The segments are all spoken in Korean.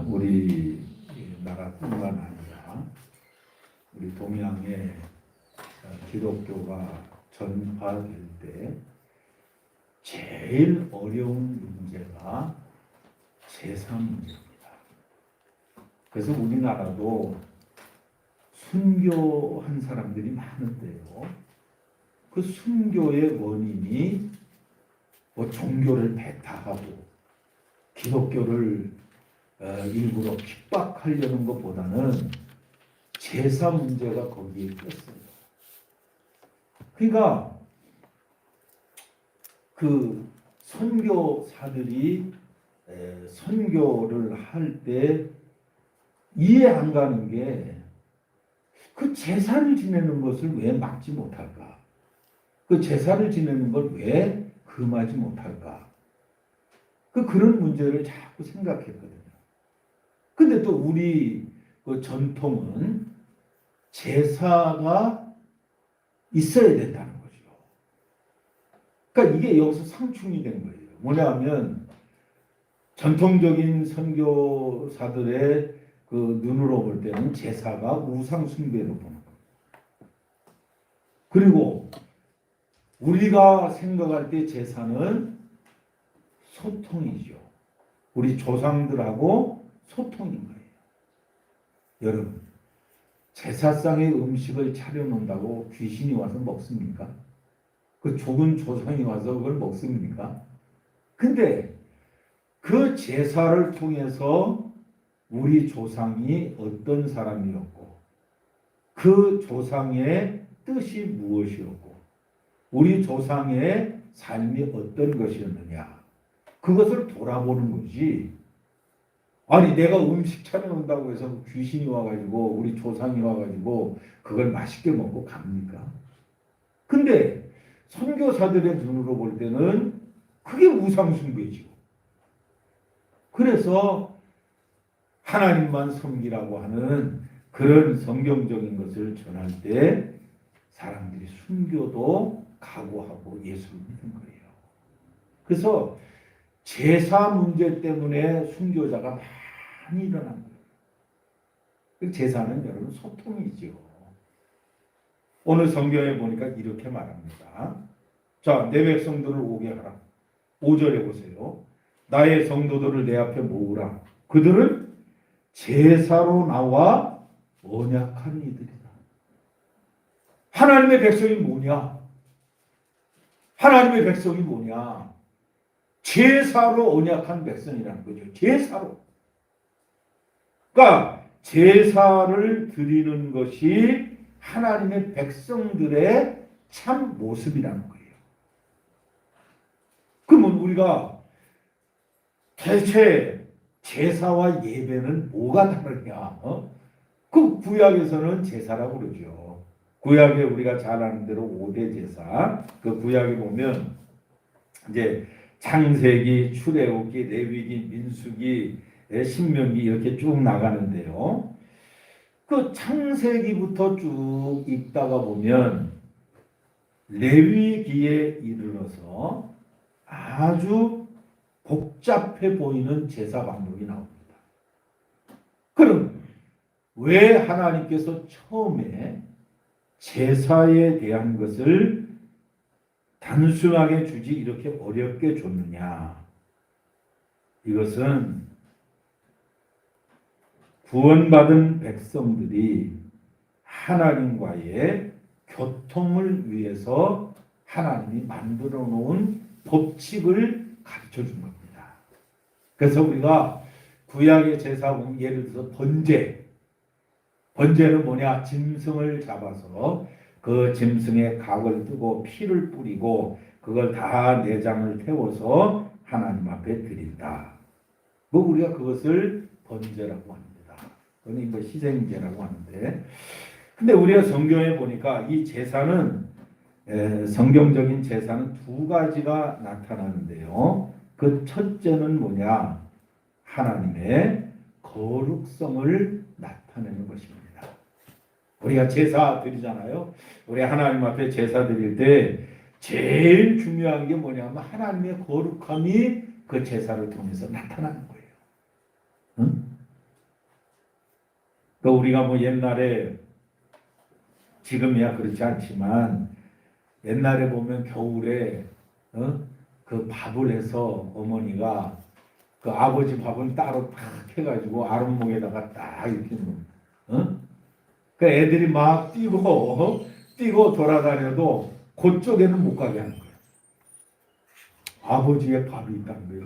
우리 나라뿐만 아니라 우리 동양의 기독교가 전파될 때 제일 어려운 문제가 제사 문제입니다. 그래서 우리나라도 순교한 사람들이 많은데요. 그 순교의 원인이 종교를 배타하고 기독교를 일부러 핍박하려는 것보다는 제사 문제가 거기에 꼈어요. 그러니까 그 선교사들이 선교를 할 때 이해 안 가는 게 그 제사를 지내는 것을 왜 막지 못할까? 그 제사를 지내는 걸 왜 금하지 못할까? 그런 문제를 자꾸 생각했거든요. 근데 또 우리 그 전통은 제사가 있어야 된다는 거죠. 그러니까 이게 여기서 상충이 된 거예요. 뭐냐면 전통적인 선교사들의 그 눈으로 볼 때는 제사가 우상 숭배로 보는 거예요. 그리고 우리가 생각할 때 제사는 소통이죠. 우리 조상들하고 소통인 거예요. 여러분, 제사상의 음식을 차려놓는다고 귀신이 와서 먹습니까? 그 죽은 조상이 와서 그걸 먹습니까? 근데 그 제사를 통해서 우리 조상이 어떤 사람이었고 그 조상의 뜻이 무엇이었고 우리 조상의 삶이 어떤 것이었느냐 그것을 돌아보는 거지. 아니 내가 음식 차려놓는다고 해서 귀신이 와가지고 우리 조상이 와가지고 그걸 맛있게 먹고 갑니까? 근데 선교사들의 눈으로 볼 때는 그게 우상숭배죠. 그래서 하나님만 섬기라고 하는 그런 성경적인 것을 전할 때 사람들이 순교도 각오하고 예수를 믿는 거예요. 그래서 제사 문제 때문에 순교자가 많이 일어난 거예요. 제사는 여러분 소통이죠. 오늘 성경에 보니까 이렇게 말합니다. 자, 내 백성들을 오게 하라. 5절에 보세요. 나의 성도들을 내 앞에 모으라. 그들은 제사로 나와 언약한 이들이다. 하나님의 백성이 뭐냐? 하나님의 백성이 뭐냐? 제사로 언약한 백성이라는 거죠. 제사로. 그러니까 제사를 드리는 것이 하나님의 백성들의 참 모습이라는 거예요. 그러면 우리가 대체 제사와 예배는 뭐가 다르냐? 그 구약에서는 제사라고 그러죠. 구약에 우리가 잘 아는 대로 5대 제사. 그 구약에 보면 이제 창세기, 출애굽기, 레위기, 민수기, 신명기 이렇게 쭉 나가는데요. 그 창세기부터 쭉 읽다가 보면 레위기에 이르러서 아주 복잡해 보이는 제사 방법이 나옵니다. 그럼 왜 하나님께서 처음에 제사에 대한 것을 단순하게 주지 이렇게 어렵게 줬느냐? 이것은 구원받은 백성들이 하나님과의 교통을 위해서 하나님이 만들어 놓은 법칙을 가르쳐 준 겁니다. 그래서 우리가 구약의 제사 보면 예를 들어서 번제는 뭐냐? 짐승을 잡아서 그 짐승의 각을 뜨고 피를 뿌리고 그걸 다 내장을 태워서 하나님 앞에 드린다. 우리가 그것을 번제라고 합니다. 그건 뭐 희생제라고 하는데, 근데 우리가 성경에 보니까 이 제사는 성경적인 제사는 두 가지가 나타나는데요. 그 첫째는 뭐냐? 하나님의 거룩성을 나타내는 것입니다. 우리가 제사 드리잖아요. 우리 하나님 앞에 제사 드릴 때 제일 중요한 게 뭐냐면 하나님의 거룩함이 그 제사를 통해서 나타나는 거예요. 응? 그 우리가 뭐 옛날에 지금이야 그렇지 않지만 옛날에 보면 겨울에 그 밥을 해서 어머니가 그 아버지 밥은 따로 딱 해가지고 아랫목에다가 딱 이렇게 놓은 그 애들이 막 뛰고 돌아다녀도 그쪽에는 못 가게 하는 거예요. 아버지의 밥이 있다는 거예요.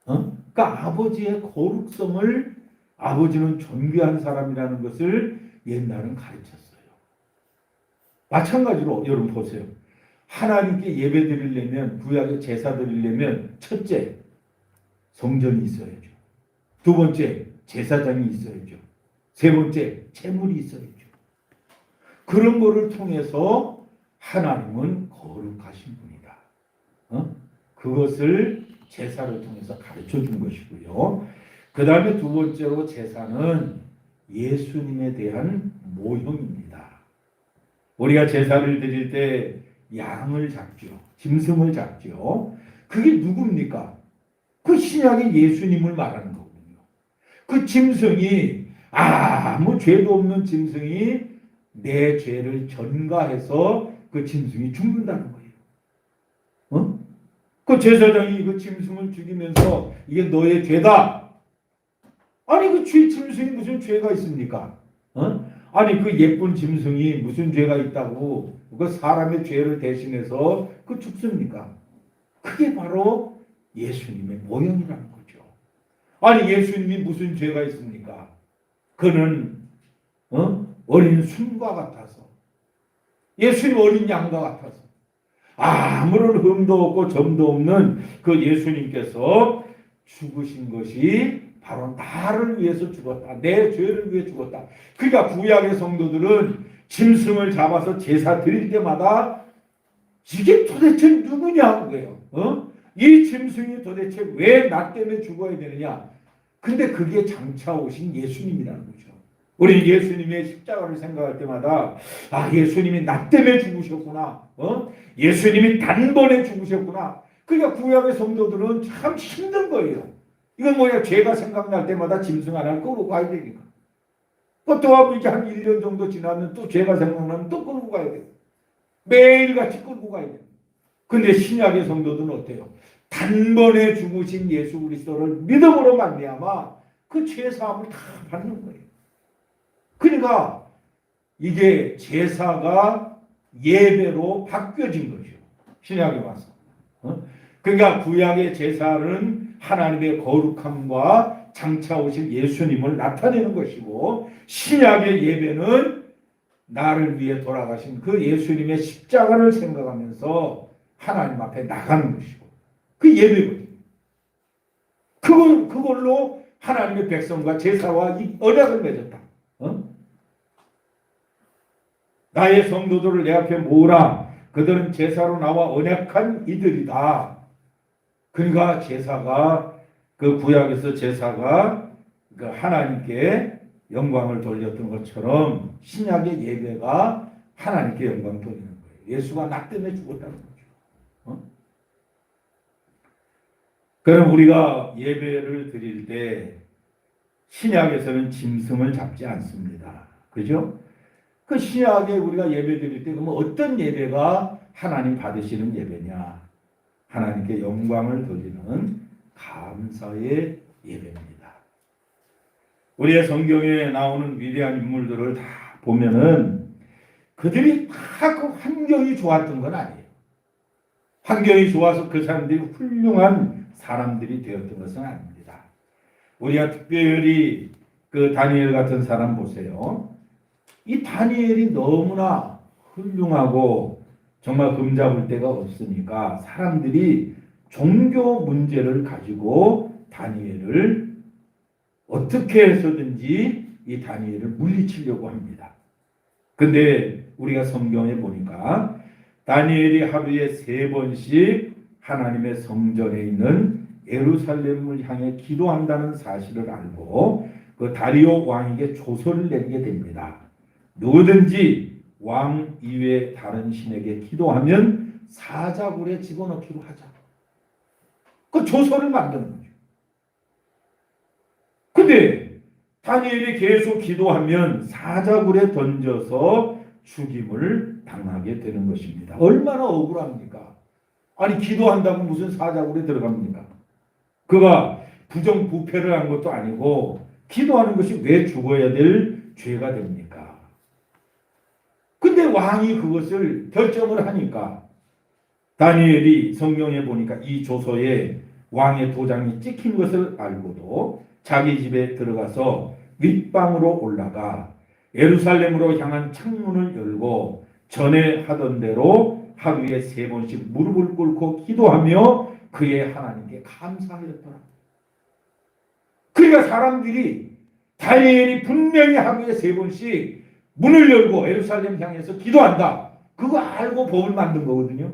그러니까 아버지의 거룩성을 아버지는 존귀한 사람이라는 것을 옛날은 가르쳤어요. 마찬가지로 여러분 보세요. 하나님께 예배 드리려면 구약의 제사 드리려면 첫째 성전이 있어야죠. 두 번째 제사장이 있어야죠. 세 번째 제물이 있어야죠. 그런 거를 통해서 하나님은 거룩하신 분이다. 그것을 제사를 통해서 가르쳐 준 것이고요. 그 다음에 두 번째로 제사는 예수님에 대한 모형입니다. 우리가 제사를 드릴 때 양을 잡죠. 짐승을 잡죠. 그게 누굽니까? 그 신약의 예수님을 말하는 거거든요. 그 짐승이 아무 죄도 없는 짐승이 내 죄를 전가해서 그 짐승이 죽는다는 거예요. 그 제사장이 그 짐승을 죽이면서 이게 너의 죄다. 아니 그 짐승이 무슨 죄가 있습니까? 아니 그 예쁜 짐승이 무슨 죄가 있다고 그 사람의 죄를 대신해서 그 죽습니까? 그게 바로 예수님의 모형이라는 거죠. 아니 예수님이 무슨 죄가 있습니까? 그는 어린 순과 같아서 예수님 어린 양과 같아서 아무런 흠도 없고 점도 없는 그 예수님께서 죽으신 것이 바로 나를 위해서 죽었다. 내 죄를 위해 죽었다. 그러니까 구약의 성도들은 짐승을 잡아서 제사 드릴 때마다 이게 도대체 누구냐 그거예요. 이 짐승이 도대체 왜 나 때문에 죽어야 되느냐. 근데 그게 장차 오신 예수님이라는 거죠. 우리 예수님의 십자가를 생각할 때마다 예수님이 나 때문에 죽으셨구나. 예수님이 단번에 죽으셨구나. 그러니까 구약의 성도들은 참 힘든 거예요. 이건 뭐야? 죄가 생각날 때마다 짐승 하나를 끌고 가야 되니까. 또 이제 한 1년 정도 지나면 또 죄가 생각나면 또 끌고 가야 돼요. 매일같이 끌고 가야 돼요. 근데 신약의 성도들은 어때요? 단번에 죽으신 예수 그리스도를 믿음으로 말미암아 그 죄사함을 다 받는 거예요. 그러니까 이게 제사가 예배로 바뀌어진 거죠. 신약에 와서. 그러니까 구약의 제사는 하나님의 거룩함과 장차 오실 예수님을 나타내는 것이고 신약의 예배는 나를 위해 돌아가신 그 예수님의 십자가를 생각하면서 하나님 앞에 나가는 것이고 그 예배거든요. 그걸로 하나님의 백성과 제사와 이 언약을 맺었다. 나의 성도들을 내 앞에 모으라. 그들은 제사로 나와 언약한 이들이다. 그러니까 제사가 그 구약에서 제사가 그 하나님께 영광을 돌렸던 것처럼 신약의 예배가 하나님께 영광 돌리는 거예요. 예수가 나 때문에 죽었다는 거죠. 그럼 우리가 예배를 드릴 때 신약에서는 짐승을 잡지 않습니다. 그죠? 그 신약에 우리가 예배 드릴 때 그러면 어떤 예배가 하나님 받으시는 예배냐? 하나님께 영광을 돌리는 감사의 예배입니다. 우리의 성경에 나오는 위대한 인물들을 다 보면은 그들이 다 그 환경이 좋았던 건 아니에요. 환경이 좋아서 그 사람들이 훌륭한 사람들이 되었던 것은 아닙니다. 우리가 특별히 그 다니엘 같은 사람 보세요. 이 다니엘이 너무나 훌륭하고 정말 흠잡을 데가 없으니까 사람들이 종교 문제를 가지고 다니엘을 어떻게 해서든지 이 다니엘을 물리치려고 합니다. 근데 우리가 성경에 보니까 다니엘이 하루에 3번씩 하나님의 성전에 있는 예루살렘을 향해 기도한다는 사실을 알고 그 다리오 왕에게 조서를 내리게 됩니다. 누구든지 왕 이외 다른 신에게 기도하면 사자굴에 집어넣기로 하자. 그 조서를 만드는 거죠. 근데 다니엘이 계속 기도하면 사자굴에 던져서 죽임을 당하게 되는 것입니다. 얼마나 억울합니까? 아니 기도한다고 무슨 사자굴에 들어갑니까? 그가 부정부패를 한 것도 아니고 기도하는 것이 왜 죽어야 될 죄가 됩니까? 근데 왕이 그것을 결정을 하니까 다니엘이 성경에 보니까 이 조서에 왕의 도장이 찍힌 것을 알고도 자기 집에 들어가서 윗방으로 올라가 예루살렘으로 향한 창문을 열고 전에 하던 대로 하루에 3번씩 무릎을 꿇고 기도하며 그의 하나님께 감사하였더라. 그러니까 사람들이 다니엘이 분명히 하루에 3번씩 문을 열고 예루살렘 향해서 기도한다. 그거 알고 법을 만든 거거든요.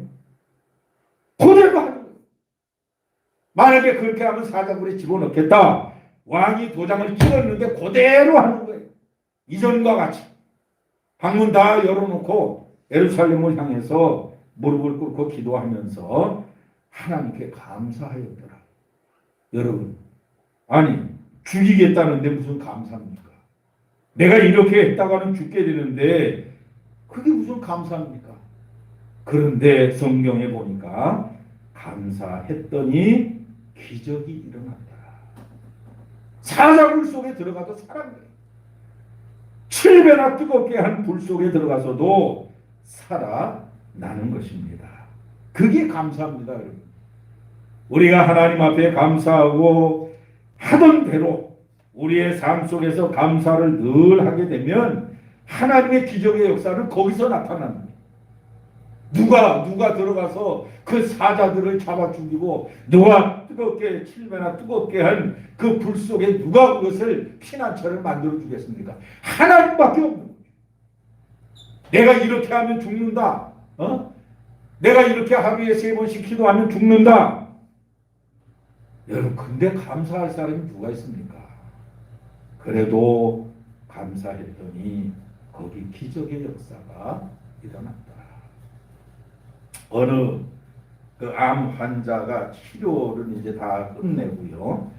그대로 하는 거예요. 만약에 그렇게 하면 사자굴에 집어넣겠다. 왕이 도장을 찍었는데 그대로 하는 거예요. 이전과 같이. 방문 다 열어놓고 예루살렘을 향해서 무릎을 꿇고 기도하면서 하나님께 감사하였더라. 여러분, 아니 죽이겠다는데 무슨 감사입니까? 내가 이렇게 했다가는 죽게 되는데 그게 무슨 감사입니까? 그런데 성경에 보니까 감사했더니 기적이 일어났더라. 사자굴 속에 들어가도 살았네. 7배나 뜨겁게 한 불 속에 들어가서도 살아나는 것입니다. 그게 감사합니다, 여러분. 우리가 하나님 앞에 감사하고 하던 대로 우리의 삶 속에서 감사를 늘 하게 되면 하나님의 기적의 역사는 거기서 나타납니다. 누가 들어가서 그 사자들을 잡아 죽이고 누가 뜨겁게 7배나 뜨겁게 한 그 불 속에 누가 그것을 피난처를 만들어 주겠습니까? 하나님밖에 없는 거예요. 내가 이렇게 하면 죽는다. 내가 이렇게 하루에 3번씩 기도하면 죽는다. 여러분 근데 감사할 사람이 누가 있습니까? 그래도 감사했더니 거기 기적의 역사가 일어났다. 어느 그 암 환자가 치료를 이제 다 끝내고요.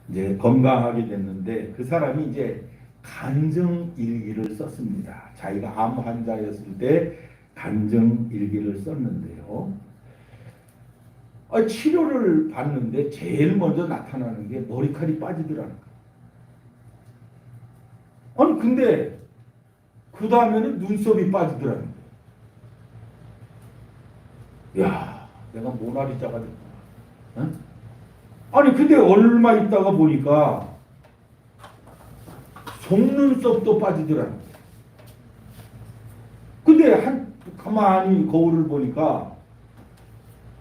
이제 건강하게 됐는데 그 사람이 이제 간증 일기를 썼습니다. 자기가 암 환자였을 때 간증 일기를 썼는데요. 치료를 받는데 제일 먼저 나타나는 게 머리칼이 빠지더라는 거예요. 아니 근데 그 다음에는 눈썹이 빠지더라는 거예요. 야, 내가 모나리자가 됐구나. 응? 아니 근데 얼마 있다가 보니까 속눈썹도 빠지더라는 거예요. 근데 가만히 거울을 보니까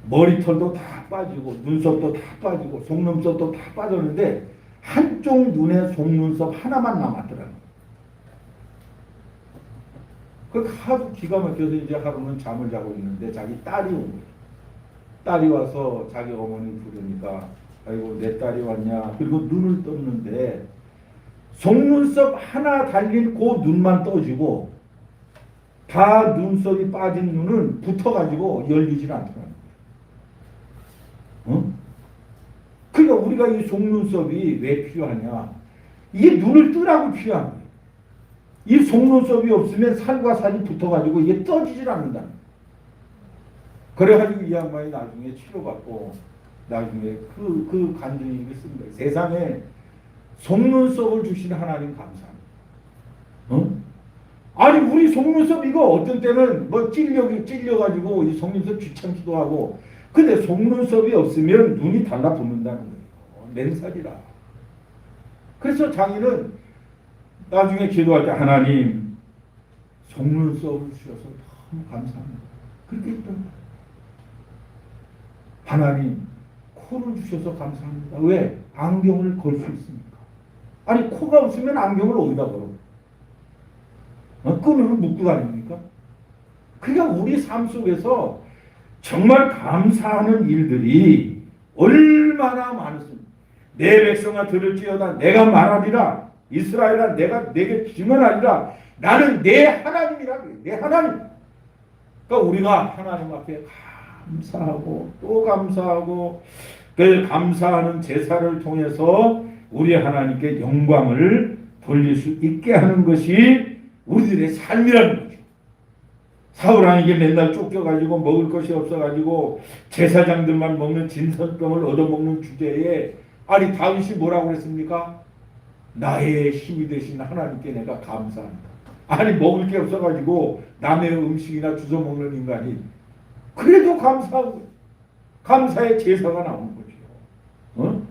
머리털도 다 빠지고 눈썹도 다 빠지고 속눈썹도 다 빠졌는데 한쪽 눈에 속눈썹 하나만 남았더라는 거예요. 그 하도 기가 막혀서 이제 하루는 잠을 자고 있는데 자기 딸이 온 거예요. 딸이 와서 자기 어머니 부르니까 아이고 내 딸이 왔냐. 그리고 눈을 떴는데 속눈썹 하나 달린 그 눈만 떠지고 다 눈썹이 빠진 눈은 붙어가지고 열리질 않더라는 거예요. 그러니까 우리가 이 속눈썹이 왜 필요하냐. 이게 눈을 뜨라고 필요한 거예요. 이 속눈썹이 없으면 살과 살이 붙어가지고 이게 떠지질 않는다. 그래가지고 이 양반이 나중에 치료받고 나중에 그 간증이 있습니다. 세상에 속눈썹을 주신 하나님 감사합니다. 아니 우리 속눈썹 이거 어떤 때는 뭐 찔려가지고 이 속눈썹 귀찮기도 하고 근데 속눈썹이 없으면 눈이 달라붙는다는 거예요. 맨살이라. 그래서 자기는 나중에 기도할 때 하나님 속눈썹을 주셔서 너무 감사합니다. 그렇게 했던 거예요. 하나님 코를 주셔서 감사합니다. 왜? 안경을 걸 수 있으니까. 아니 코가 없으면 안경을 어디다 걸어? 끈으로 묶고 다닙니까? 그러니까 우리 삶 속에서 정말 감사하는 일들이 얼마나 많습니다. 내 백성아 들을지어다 내가 말하리라. 이스라엘아 내가 내게 증언하리라. 나는 내 하나님이라 그래. 내 하나님. 그러니까 우리가 하나님 앞에 감사하고 또 감사하고 그 감사하는 제사를 통해서 우리 하나님께 영광을 돌릴 수 있게 하는 것이 우리들의 삶이라는 거죠. 사울왕에게 맨날 쫓겨가지고 먹을 것이 없어가지고 제사장들만 먹는 진설병을 얻어먹는 주제에 아니 다윗이 뭐라고 그랬습니까? 나의 힘이 되신 하나님께 내가 감사합니다. 아니 먹을 게 없어가지고 남의 음식이나 주워 먹는 인간이 그래도 감사하고 감사의 제사가 나오는 거죠. 어?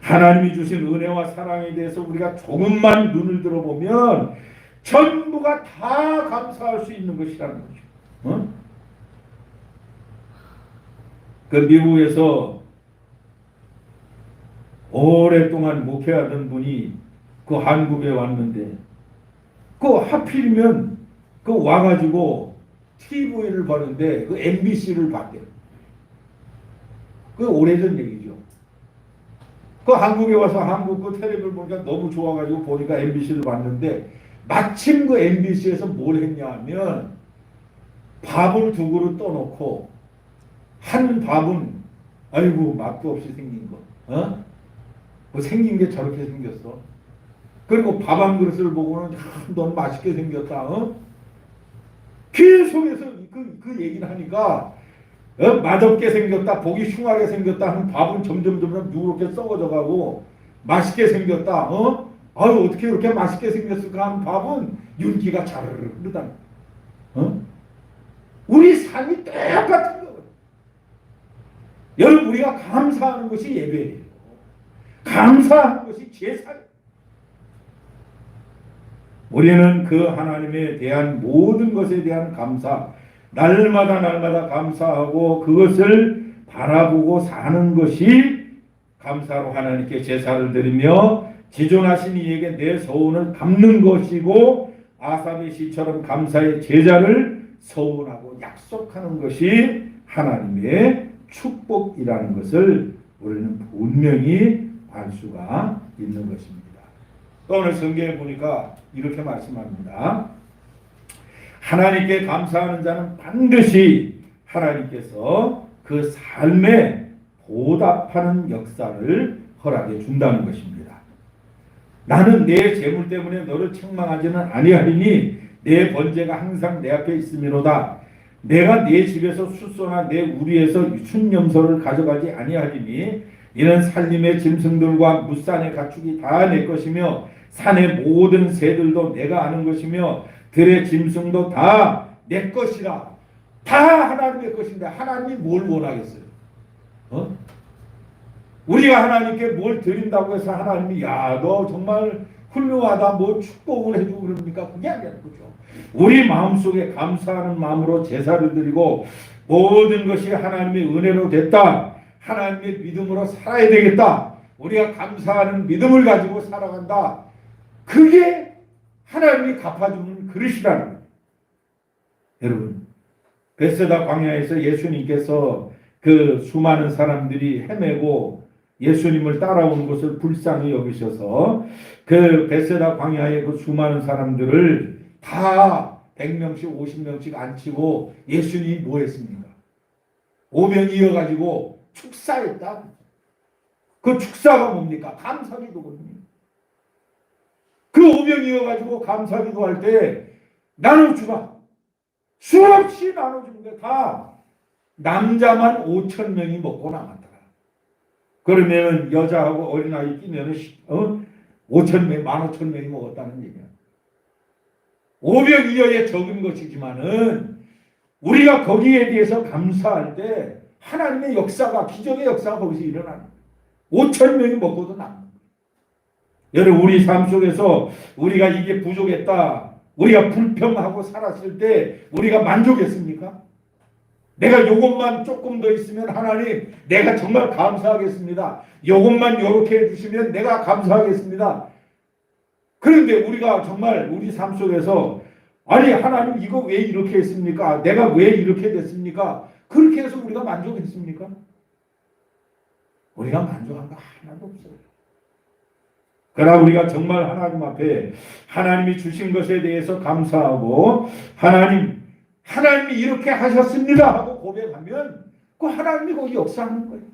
하나님이 주신 은혜와 사랑에 대해서 우리가 조금만 눈을 들어보면 전부가 다 감사할 수 있는 것이라는 거죠. 어? 그 미국에서 오랫동안 목회하던 분이 그 한국에 왔는데 그 하필이면 그 와가지고 TV를 보는데 그 MBC를 봤대요. 그 오래전 얘기죠. 그 한국에 와서 한국 그 텔레비를 보니까 너무 좋아가지고 보니까 MBC를 봤는데 마침 그 MBC에서 뭘 했냐 하면 밥을 두 그릇 떠놓고 한 밥은 아이고 맛도 없이 생긴 거. 어? 뭐 생긴 게 저렇게 생겼어. 그리고 밥 한 그릇을 보고는 넌 맛있게 생겼다. 어? 계속해서 그 얘기를 하니까 맛없게 생겼다, 보기 흉하게 생겼다 하는 밥은 점점 누렇게 썩어져 가고 맛있게 생겼다. 아유 어떻게 이렇게 맛있게 생겼을까 하는 밥은 윤기가 자르르 흐르다. 우리 삶이 똑같은 거예요. 여러분 우리가 감사하는 것이 예배예요. 감사하는 것이 제사예요. 우리는 그 하나님에 대한 모든 것에 대한 감사, 날마다 감사하고 그것을 바라보고 사는 것이 감사로 하나님께 제사를 드리며 지존하신 이에게 내 소원을 갚는 것이고 아삽의 시처럼 감사의 제자를 서원하고 약속하는 것이 하나님의 축복이라는 것을 우리는 분명히 알 수가 있는 것입니다. 오늘 성경에 보니까 이렇게 말씀합니다. 하나님께 감사하는 자는 반드시 하나님께서 그 삶에 보답하는 역사를 허락해 준다는 것입니다. 나는 내 재물 때문에 너를 책망하지는 아니하리니 내 번제가 항상 내 앞에 있음이로다. 내가 내 집에서 숫소나 내 우리에서 순염소를 가져가지 아니하리니 이는 산림의 짐승들과 무산의 가축이 다 내 것이며 산의 모든 새들도 내가 아는 것이며 들의 짐승도 다 내 것이라. 다 하나님의 것인데 하나님이 뭘 원하겠어요? 우리가 하나님께 뭘 드린다고 해서 하나님이 야 너 정말 훌륭하다 뭐 축복을 해주고 그럽니까? 그게 아니라는 거죠. 우리 마음속에 감사하는 마음으로 제사를 드리고 모든 것이 하나님의 은혜로 됐다. 하나님의 믿음으로 살아야 되겠다. 우리가 감사하는 믿음을 가지고 살아간다. 그게 하나님이 갚아주는 그릇이라는 거예요. 여러분 베세다 광야에서 예수님께서 그 수많은 사람들이 헤매고 예수님을 따라오는 것을 불쌍히 여기셔서 그 베세다 광야의 그 수많은 사람들을 다 100명씩 50명씩 앉히고 예수님이 뭐 했습니까? 오면 이어가지고 축사했다. 그 축사가 뭡니까? 감사기도거든요. 그 오면 이어가지고 감사기도 할 때 나눠주라. 수없이 나눠주는 게 다 남자만 5,000명이 먹고 남았더라. 그러면 여자하고 어린아이 끼면 5,000명, 15,000명이 먹었다는 얘기야. 오병 이어에 적은 것이지만은 우리가 거기에 대해서 감사할 때 하나님의 역사가 기적의 역사가 거기서 일어나는 거예요. 5,000명이 먹고도 남는 거예요. 여러분 우리 삶 속에서 우리가 이게 부족했다. 우리가 불평하고 살았을 때 우리가 만족했습니까? 내가 요것만 조금 더 있으면 하나님 내가 정말 감사하겠습니다. 요것만 요렇게 해주시면 내가 감사하겠습니다. 그런데 우리가 정말 우리 삶 속에서 아니 하나님 이거 왜 이렇게 했습니까? 내가 왜 이렇게 됐습니까? 그렇게 해서 우리가 만족했습니까? 우리가 만족한 거 하나도 없어요. 그러나 우리가 정말 하나님 앞에 하나님이 주신 것에 대해서 감사하고 하나님이 이렇게 하셨습니다 하고 고백하면 그 하나님이 거기 역사하는 거예요.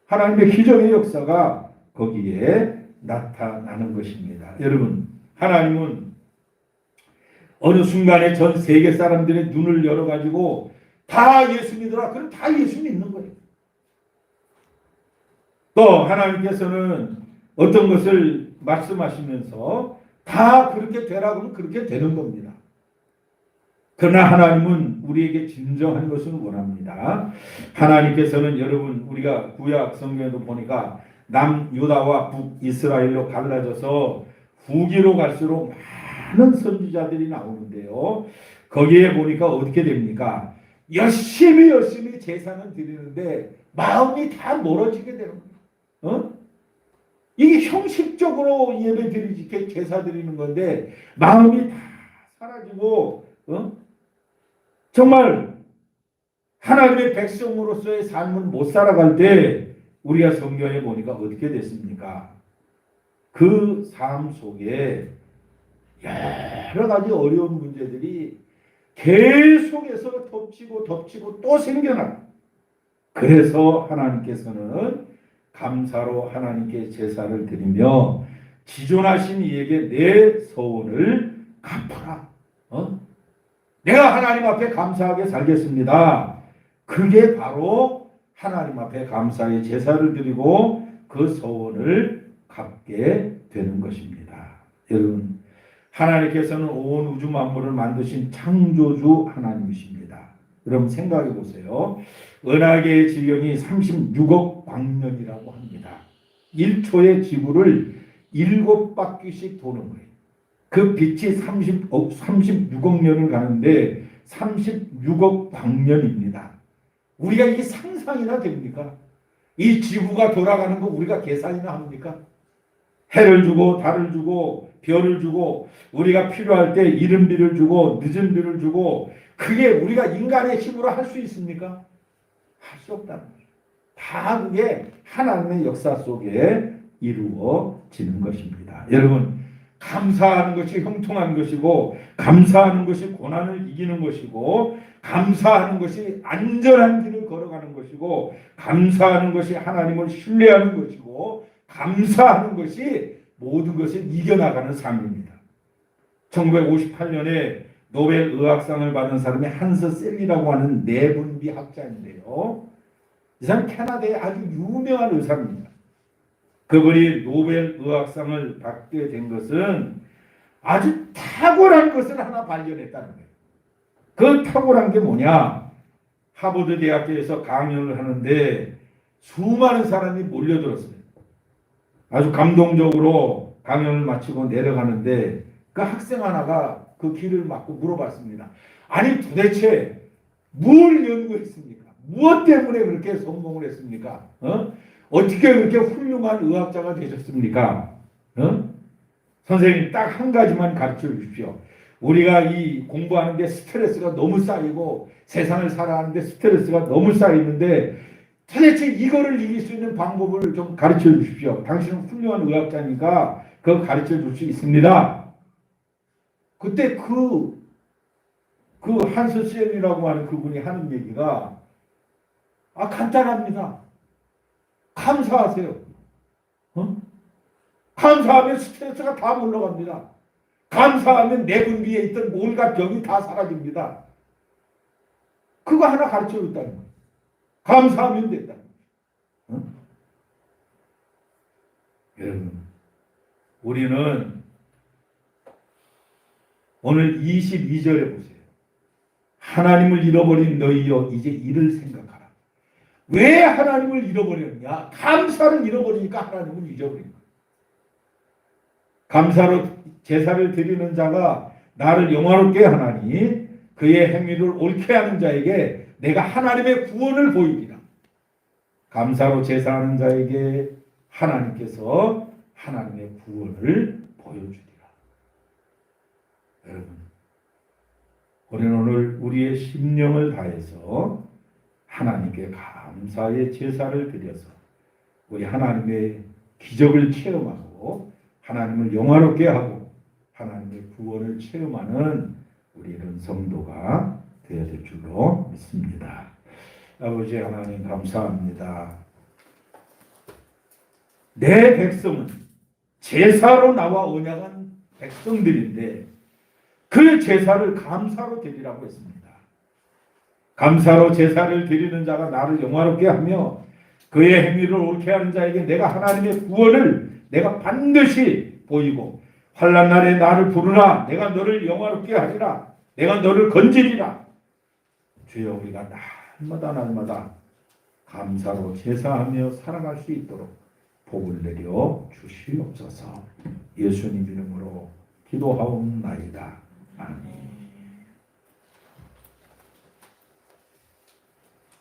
하나님의 기적의 역사가 거기에 나타나는 것입니다. 여러분 하나님은 어느 순간에 전 세계 사람들의 눈을 열어가지고 다 예수 믿어라. 그럼 다 예수 믿는 거예요. 또 하나님께서는 어떤 것을 말씀하시면서 다 그렇게 되라고 하면 그렇게 되는 겁니다. 그러나 하나님은 우리에게 진정한 것을 원합니다. 하나님께서는 여러분 우리가 구약 성경에도 보니까 남유다와 북이스라엘로 갈라져서 후기로 갈수록 많은 선지자들이 나오는데요. 거기에 보니까 어떻게 됩니까? 열심히 제사는 드리는데 마음이 다 멀어지게 되는 거예요. 이게 형식적으로 예배 드리지 제사 드리는 건데 마음이 다 사라지고 정말 하나님의 백성으로서의 삶을 못 살아갈 때 우리가 성경에 보니까 어떻게 됐습니까? 그 삶 속에 여러 가지 어려운 문제들이 계속해서 덮치고 또 생겨나. 그래서 하나님께서는 감사로 하나님께 제사를 드리며 지존하신 이에게 내 소원을 갚아라. 내가 하나님 앞에 감사하게 살겠습니다. 그게 바로 하나님 앞에 감사의 제사를 드리고 그 소원을 갚게 되는 것입니다. 여러분, 하나님께서는 온 우주 만물을 만드신 창조주 하나님이십니다. 여러분 생각해 보세요. 은하계의 지경이 36억 광년이라고 합니다. 1초의 지구를 7바퀴씩 도는 거예요. 그 빛이 36억 년을 가는데 36억 광년입니다. 우리가 이게 상상이나 됩니까? 이 지구가 돌아가는 거 우리가 계산이나 합니까? 해를 주고 달을 주고 별을 주고 우리가 필요할 때 이른 비를 주고 늦은 비를 주고 그게 우리가 인간의 힘으로 할 수 있습니까? 할 수 없다는 거죠. 다 그게 하나님의 역사 속에 이루어지는 것입니다. 여러분, 감사하는 것이 형통한 것이고 감사하는 것이 고난을 이기는 것이고 감사하는 것이 안전한 길을 걸어가는 것이고 감사하는 것이 하나님을 신뢰하는 것이고 감사하는 것이 모든 것을 이겨나가는 삶입니다. 1958년에 노벨 의학상을 받은 사람이 한스 셀리라고 하는 내분비 학자인데요. 이 사람 캐나다의 아주 유명한 의사입니다. 그분이 노벨 의학상을 받게 된 것은 아주 탁월한 것을 하나 발견했다는 거예요. 그 탁월한 게 뭐냐? 하버드 대학교에서 강연을 하는데 수많은 사람이 몰려들었어요. 아주 감동적으로 강연을 마치고 내려가는데 그 학생 하나가 그 길을 막고 물어봤습니다. 아니 도대체 뭘 연구했습니까? 무엇 때문에 그렇게 성공을 했습니까? 어떻게 그렇게 훌륭한 의학자가 되셨습니까? 선생님 딱 한 가지만 가르쳐 주십시오. 우리가 이 공부하는데 스트레스가 너무 쌓이고 세상을 살아가는데 스트레스가 너무 쌓이는데 도대체 이거를 이길 수 있는 방법을 좀 가르쳐 주십시오. 당신은 훌륭한 의학자니까 그거 가르쳐 줄 수 있습니다. 그때 그 한스 셀이라고 하는 그분이 하는 얘기가 간단합니다. 감사하세요. 감사하면 스트레스가 다 물러갑니다. 감사하면 내분비에 있던 온갖 병이 다 사라집니다. 그거 하나 가르쳐 줬다는 거예요. 감사하면 된다는 거예요. 여러분, 우리는 오늘 22절에 보세요. 하나님을 잃어버린 너희여 이제 이를 생각하라. 왜 하나님을 잃어버렸냐? 감사를 잃어버리니까 하나님을 잊어버린 거예요. 감사로 제사를 드리는 자가 나를 영화롭게 하나니 그의 행위를 옳게 하는 자에게 내가 하나님의 구원을 보이리라. 감사로 제사하는 자에게 하나님께서 하나님의 구원을 보여주리라. 여러분, 우리는 오늘 우리의 심령을 다해서 하나님께 감사의 제사를 드려서 우리 하나님의 기적을 체험하고 하나님을 영화롭게 하고 하나님의 구원을 체험하는 우리 이런 성도가 되어야 될 줄로 믿습니다. 아버지 하나님 감사합니다. 내 백성은 제사로 나와 언약한 백성들인데 그 제사를 감사로 드리라고 했습니다. 감사로 제사를 드리는 자가 나를 영화롭게 하며 그의 행위를 옳게 하는 자에게 내가 하나님의 구원을 내가 반드시 보이고 환난 날에 나를 부르라. 내가 너를 영화롭게 하리라. 내가 너를 건지리라. 주여, 우리가 날마다 감사로 제사하며 살아갈 수 있도록 복을 내려 주시옵소서. 예수님 이름으로 기도하옵나이다. 아멘.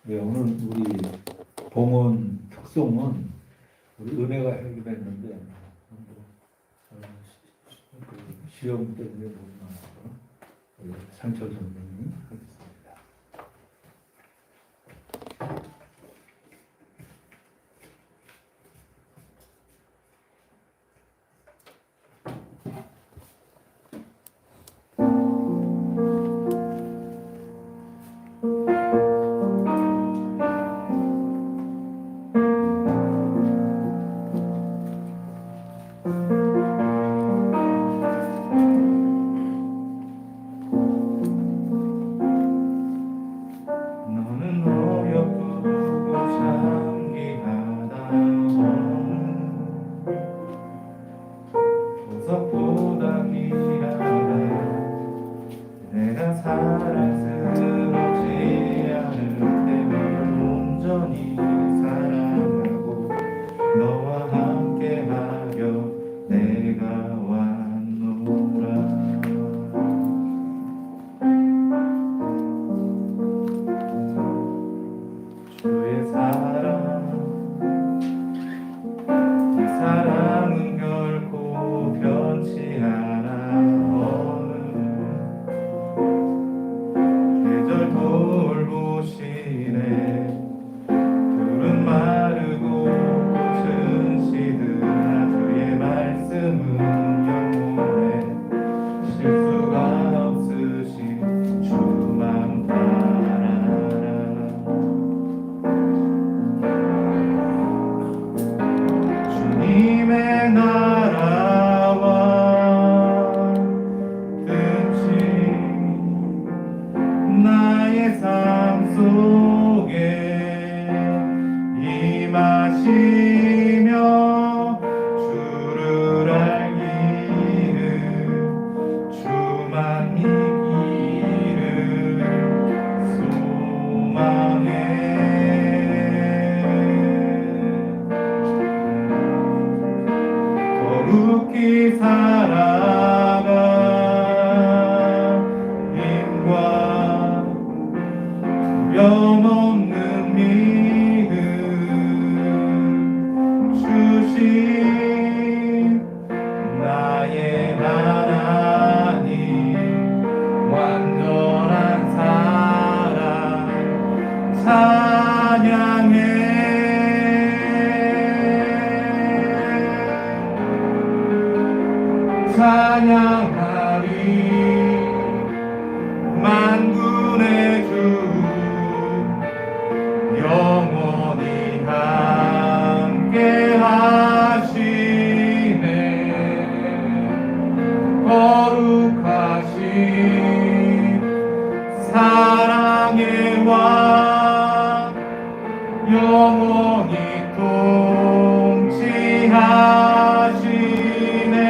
네, 오늘 우리 봉헌 특송은 우리 은혜가 하기로 했는데 시험 때문에 못 나와서 상철 선생님이 하겠습니다. 거룩히 살아가 힘과 두려움없는 믿음 주신 나의 하나님 완전한 사랑 찬양해 찬양하리 만군의 주 영원히 함께 하시네 거룩하신 사랑의 왕 영원히 통치하시네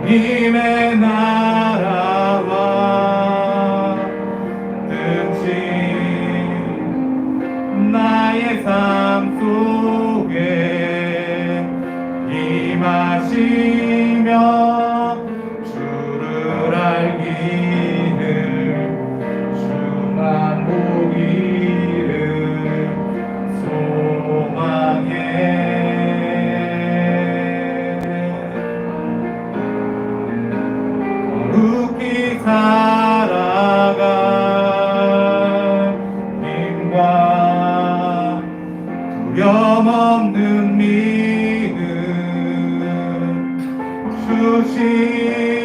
주님의 나라와 뜻이 나의 삶 속에 임하시며 주를 알기를 주만 보기를 소망해 거룩히 살아가 힘과 두려움없는 믿음 주신